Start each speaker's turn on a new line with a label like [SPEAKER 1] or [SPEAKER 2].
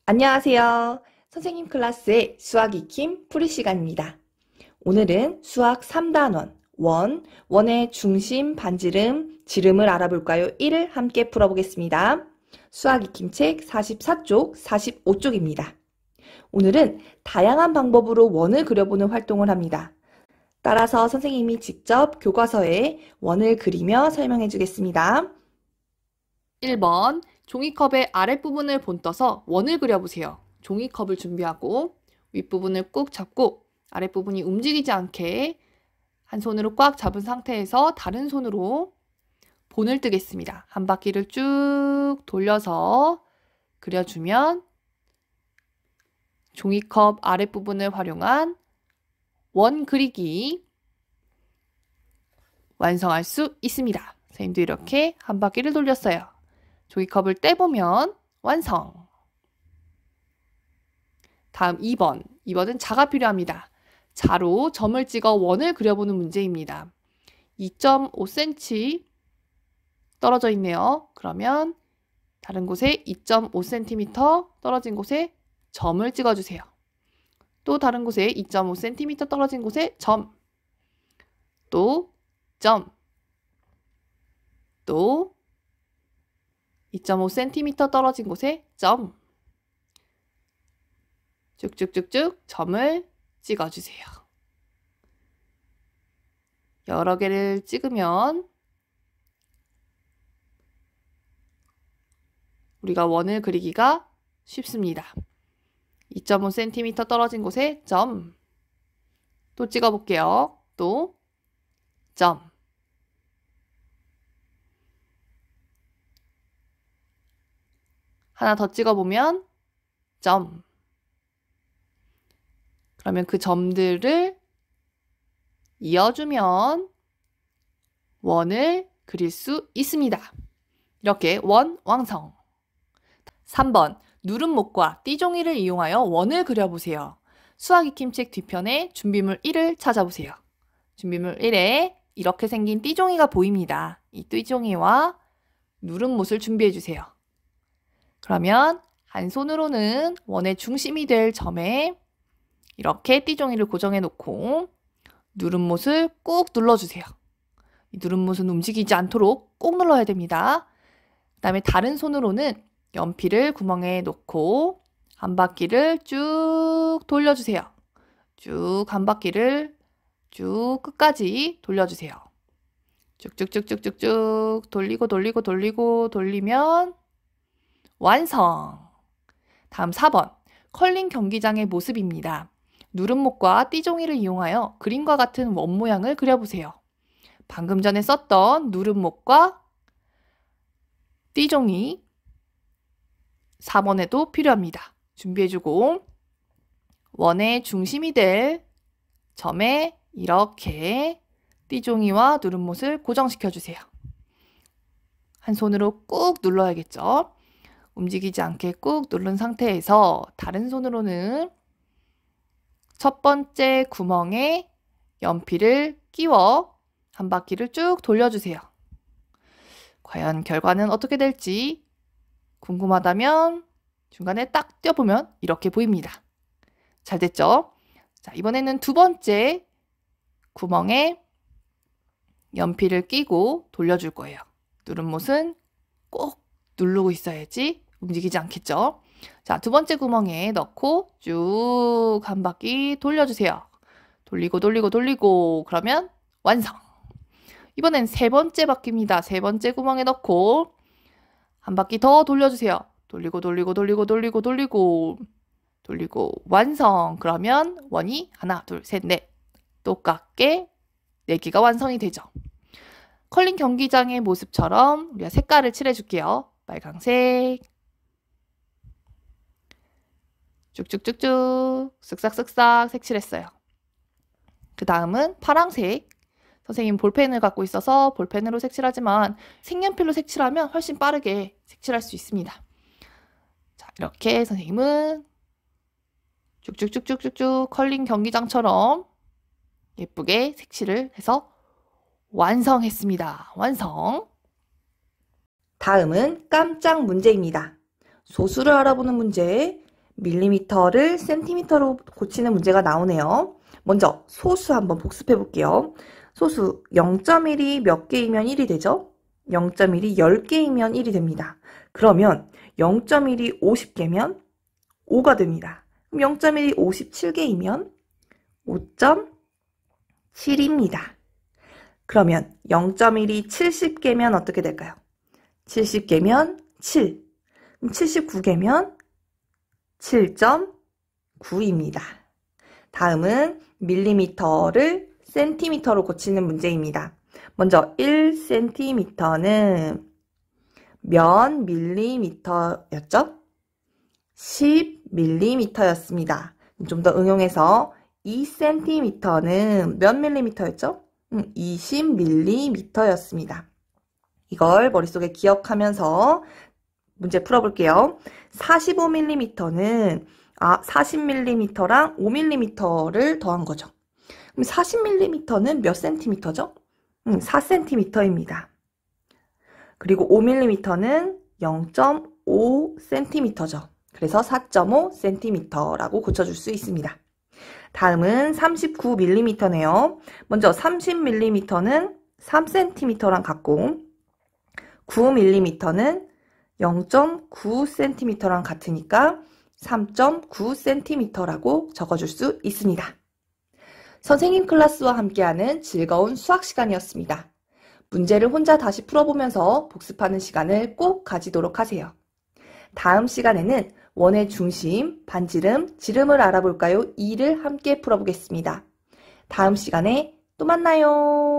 [SPEAKER 1] 안녕하세요. 선생님 클래스의 수학 익힘 풀이 시간입니다. 오늘은 수학 3단원 원의 중심, 반지름, 지름을 알아볼까요? 1을 함께 풀어보겠습니다. 수학 익힘 책 44쪽, 45쪽입니다. 오늘은 다양한 방법으로 원을 그려보는 활동을 합니다. 따라서 선생님이 직접 교과서에 원을 그리며 설명해 주겠습니다.
[SPEAKER 2] 1번 종이컵의 아랫부분을 본떠서 원을 그려보세요. 종이컵을 준비하고 윗부분을 꾹 잡고 아랫부분이 움직이지 않게 한 손으로 꽉 잡은 상태에서 다른 손으로 본을 뜨겠습니다. 한 바퀴를 쭉 돌려서 그려주면 종이컵 아랫부분을 활용한 원 그리기 완성할 수 있습니다. 선생님도 이렇게 한 바퀴를 돌렸어요. 종이컵을 떼보면 완성. 다음 2번. 2번은 자가 필요합니다. 자로 점을 찍어 원을 그려보는 문제입니다. 2.5cm 떨어져 있네요. 그러면 다른 곳에 2.5cm 떨어진 곳에 점을 찍어주세요. 또 다른 곳에 2.5cm 떨어진 곳에 점. 또 점. 또 2.5cm 떨어진 곳에 점. 쭉쭉쭉쭉 점을 찍어주세요. 여러 개를 찍으면 우리가 원을 그리기가 쉽습니다. 2.5cm 떨어진 곳에 점. 또 찍어볼게요. 또 점. 하나 더 찍어보면 점. 그러면 그 점들을 이어주면 원을 그릴 수 있습니다. 이렇게 원 완성. 3번 누름목과 띠종이를 이용하여 원을 그려보세요. 수학 익힘책 뒤편에 준비물 1을 찾아보세요. 준비물 1에 이렇게 생긴 띠종이가 보입니다. 이 띠종이와 누름못을 준비해주세요. 그러면 한 손으로는 원의 중심이 될 점에 이렇게 띠종이를 고정해 놓고 누름못을 꾹 눌러주세요. 이 누름못은 움직이지 않도록 꾹 눌러야 됩니다. 그 다음에 다른 손으로는 연필을 구멍에 놓고 한 바퀴를 쭉 돌려주세요. 쭉 한 바퀴를 쭉 끝까지 돌려주세요. 쭉쭉쭉쭉쭉쭉 돌리고 돌리고 돌리고 돌리면 완성! 다음 4번 컬링 경기장의 모습입니다. 누름목과 띠종이를 이용하여 그림과 같은 원 모양을 그려보세요. 방금 전에 썼던 누름목과 띠종이 4번에도 필요합니다. 준비해주고 원의 중심이 될 점에 이렇게 띠종이와 누름못을 고정시켜주세요. 한 손으로 꾹 눌러야겠죠? 움직이지 않게 꾹 누른 상태에서 다른 손으로는 첫 번째 구멍에 연필을 끼워 한 바퀴를 쭉 돌려주세요. 과연 결과는 어떻게 될지 궁금하다면 중간에 딱 떼어보면 이렇게 보입니다. 잘 됐죠? 자, 이번에는 두 번째 구멍에 연필을 끼고 돌려줄 거예요. 누름못은 꼭 누르고 있어야지 움직이지 않겠죠? 자, 두 번째 구멍에 넣고 쭉 한 바퀴 돌려주세요. 돌리고 돌리고 돌리고 그러면 완성! 이번엔 세 번째 바퀴입니다. 세 번째 구멍에 넣고 한 바퀴 더 돌려주세요. 돌리고 돌리고 돌리고 돌리고 돌리고 돌리고 완성! 그러면 원이 하나, 둘, 셋, 넷 똑같게 4개가 완성이 되죠. 컬링 경기장의 모습처럼 우리가 색깔을 칠해줄게요. 빨강색 쭉쭉쭉쭉 쓱싹쓱싹 색칠했어요. 그 다음은 파랑색. 선생님 볼펜을 갖고 있어서 볼펜으로 색칠하지만 색연필로 색칠하면 훨씬 빠르게 색칠할 수 있습니다. 자, 이렇게 선생님은 쭉쭉쭉쭉쭉쭉 컬링 경기장처럼 예쁘게 색칠을 해서 완성했습니다. 완성!
[SPEAKER 1] 다음은 깜짝 문제입니다. 소수를 알아보는 문제. 밀리미터를 센티미터로 고치는 문제가 나오네요. 먼저 소수 한번 복습해 볼게요. 소수 0.1이 몇 개이면 1이 되죠? 0.1이 10개이면 1이 됩니다. 그러면 0.1이 50개면 5가 됩니다. 그럼 0.1이 57개이면 5.7입니다. 그러면 0.1이 70개면 어떻게 될까요? 70개면 7. 그럼 79개면 7.9입니다. 다음은 밀리미터를 센티미터로 고치는 문제입니다. 먼저 1cm는 몇 밀리미터였죠? 10mm였습니다. 좀 더 응용해서 2cm는 몇 밀리미터였죠? 20mm였습니다. 이걸 머릿속에 기억하면서 문제 풀어볼게요. 45mm는 40mm랑 5mm를 더한 거죠. 그럼 40mm는 몇 cm죠? 4cm입니다. 그리고 5mm는 0.5cm죠. 그래서 4.5cm라고 고쳐줄 수 있습니다. 다음은 39mm네요. 먼저 30mm는 3cm랑 같고 9mm는 0.9cm랑 같으니까 3.9cm라고 적어줄 수 있습니다. 선생님 클래스와 함께하는 즐거운 수학 시간이었습니다. 문제를 혼자 다시 풀어보면서 복습하는 시간을 꼭 가지도록 하세요. 다음 시간에는 원의 중심, 반지름, 지름을 알아볼까요? 2를 함께 풀어보겠습니다. 다음 시간에 또 만나요.